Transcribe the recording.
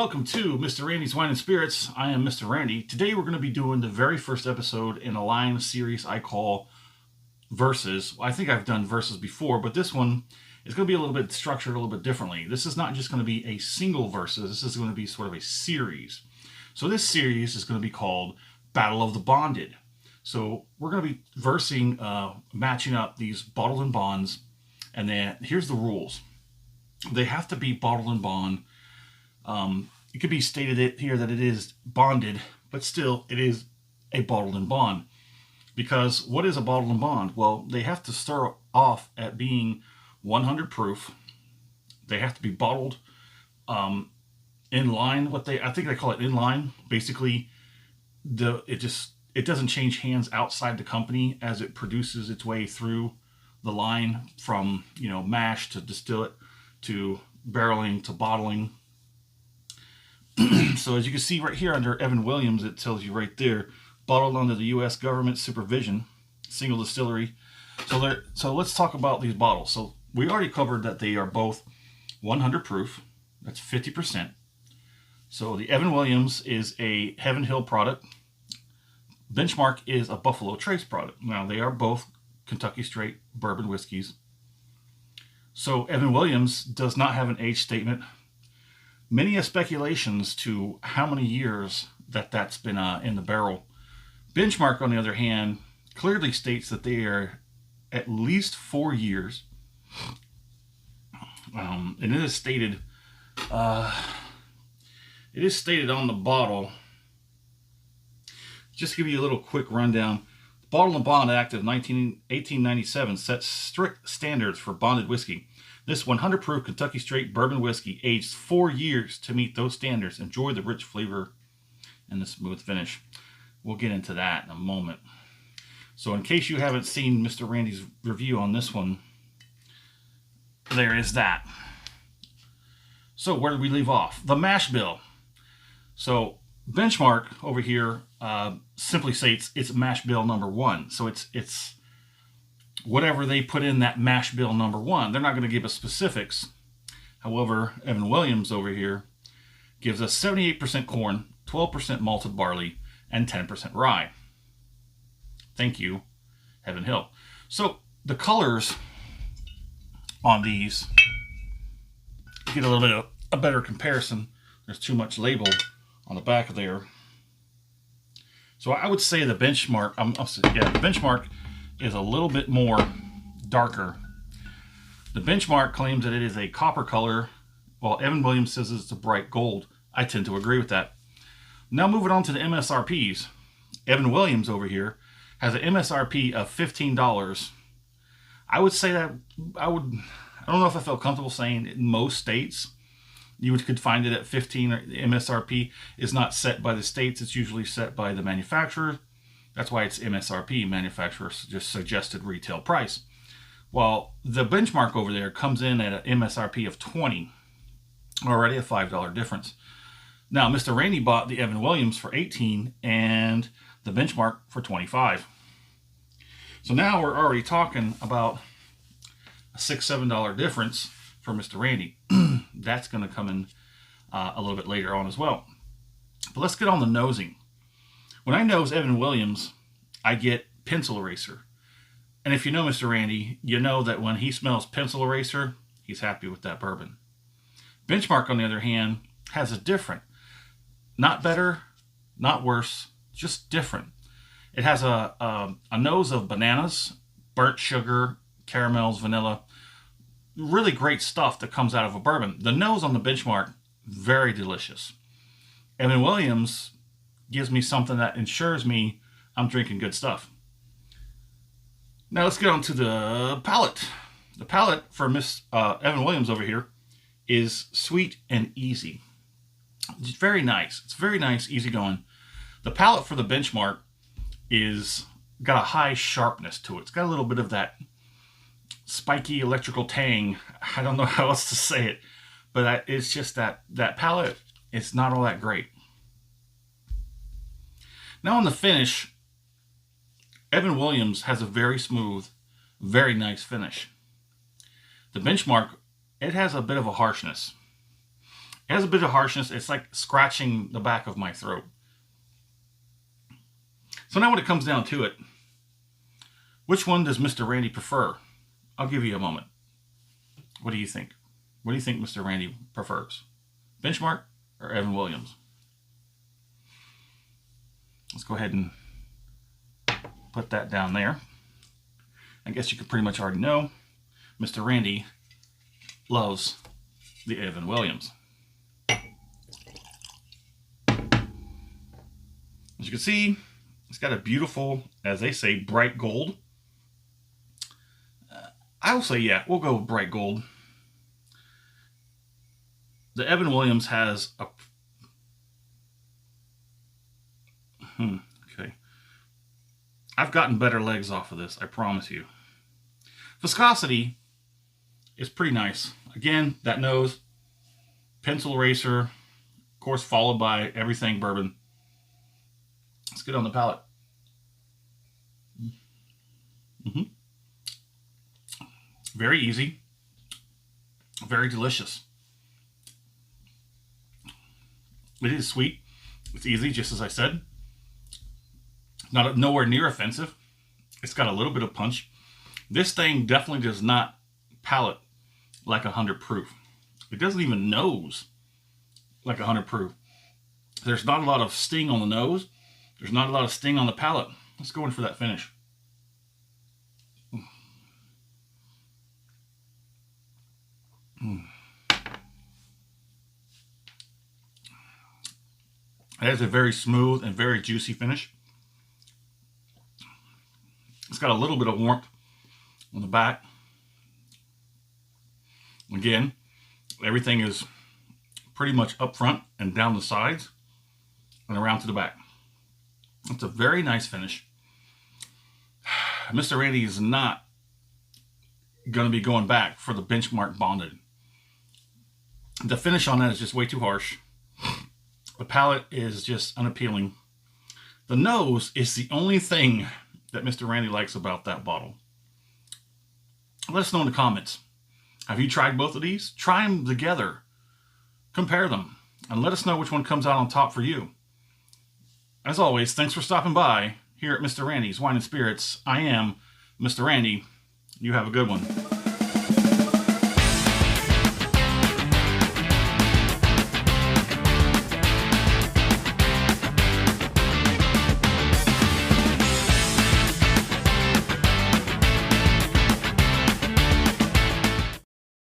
welcome to Mr. Randy's Wine and Spirits. I am Mr. Randy. Today we're going to be doing the very first episode in a line series I call Verses. I think I've done Verses before, but this one is going to be a little bit structured a little bit differently. This is not just going to be a single Verses. This is going to be sort of a series. So this series is going to be called Battle of the Bonded. So we're going to be versing, matching up these bottled and bonds, and then here's the rules. They have to be bottled and bond. It could be stated here that it is bonded, but still it is a bottled and bond. Because what is a bottled and bond? Well, they have to start off at being 100 proof. They have to be bottled in line. I think they call it in line. Basically, it doesn't change hands outside the company as it produces its way through the line from mash to distillate to barreling to bottling. So as you can see right here under Evan Williams, it tells you right there, bottled under the U.S. government supervision, single distillery. So let's talk about these bottles. So we already covered that they are both 100 proof. That's 50%. So the Evan Williams is a Heaven Hill product. Benchmark is a Buffalo Trace product. Now they are both Kentucky straight bourbon whiskeys. So Evan Williams does not have an age statement. Many speculations to how many years that's been in the barrel. Benchmark, on the other hand, clearly states that they are at least 4 years. And it is stated on the bottle. Just to give you a little quick rundown. The Bottle and Bond Act of 1897 sets strict standards for bonded whiskey. This 100 proof Kentucky straight bourbon whiskey aged 4 years to meet those standards. Enjoy the rich flavor and the smooth finish. We'll get into that in a moment. So in case you haven't seen Mr. Randy's review on this one, there is that. So where did we leave off? The mash bill. So Benchmark over here simply states it's mash bill number 1. So it's whatever they put in that mash bill number 1. They're not going to give us specifics. However, Evan Williams over here gives us 78% corn, 12% malted barley, and 10% rye. Thank you, Heaven Hill. So the colors on these, get a little bit of a better comparison. There's too much label on the back of there. So I would say the Benchmark, the Benchmark is a little bit more darker. The Benchmark claims that it is a copper color, while Evan Williams says it's a bright gold. I tend to agree with that. Now moving on to the MSRPs. Evan Williams over here has an MSRP of $15. I would say that I don't know if I feel comfortable saying in most states you could find it at 15. The MSRP is not set by the states, it's usually set by the manufacturer. That's why it's MSRP, manufacturer just suggested retail price. While the Benchmark over there comes in at an MSRP of 20, already a $5 difference. Now, Mr. Randy bought the Evan Williams for 18 and the Benchmark for 25. So now we're already talking about a $6, $7 difference for Mr. Randy. That's going to come in a little bit later on as well. But let's get on the nosing. When I nose Evan Williams, I get pencil eraser. And if you know Mr. Randy, you know that when he smells pencil eraser, he's happy with that bourbon. Benchmark, on the other hand, has a different, not better, not worse, just different. It has a nose of bananas, burnt sugar, caramels, vanilla. Really great stuff that comes out of a bourbon. The nose on the Benchmark, very delicious. Evan Williams gives me something that ensures me I'm drinking good stuff. Now let's get on to the palate. The palate for Miss Evan Williams over here is sweet and easy. It's very nice. It's very nice, easy going. The palate for the Benchmark is got a high sharpness to it. It's got a little bit of that spiky electrical tang. I don't know how else to say it, but it's just that palate, it's not all that great. Now on the finish, Evan Williams has a very smooth, very nice finish. The Benchmark, it has a bit of a harshness. It has a bit of harshness. It's like scratching the back of my throat. So now when it comes down to it, which one does Mr. Randy prefer? I'll give you a moment. What do you think? What do you think Mr. Randy prefers? Benchmark or Evan Williams? Let's go ahead and put that down there. I guess you could pretty much already know Mr. Randy loves the Evan Williams. As you can see, it's got a beautiful, as they say, bright gold. I will say, yeah, we'll go with bright gold. The Evan Williams has a... okay. I've gotten better legs off of this, I promise you. Viscosity is pretty nice. Again, that nose, pencil eraser, of course, followed by everything bourbon. It's good on the palate. Very easy, very delicious. It is sweet. It's easy, just as I said. Nowhere near offensive. It's got a little bit of punch. This thing definitely does not palate like 100 proof. It doesn't even nose like 100 proof. There's not a lot of sting on the nose. There's not a lot of sting on the palate. Let's go in for that finish. It has a very smooth and very juicy finish. It's got a little bit of warmth on the back. Again, everything is pretty much up front and down the sides and around to the back. It's a very nice finish. Mr. Randy is not going to be going back for the Benchmark Bonded. The finish on that is just way too harsh. The palate is just unappealing. The nose is the only thing that Mr. Randy likes about that bottle. Let us know in the comments. Have you tried both of these? Try them together. Compare them. And let us know which one comes out on top for you. As always, thanks for stopping by here at Mr. Randy's Wine and Spirits. I am Mr. Randy. You have a good one.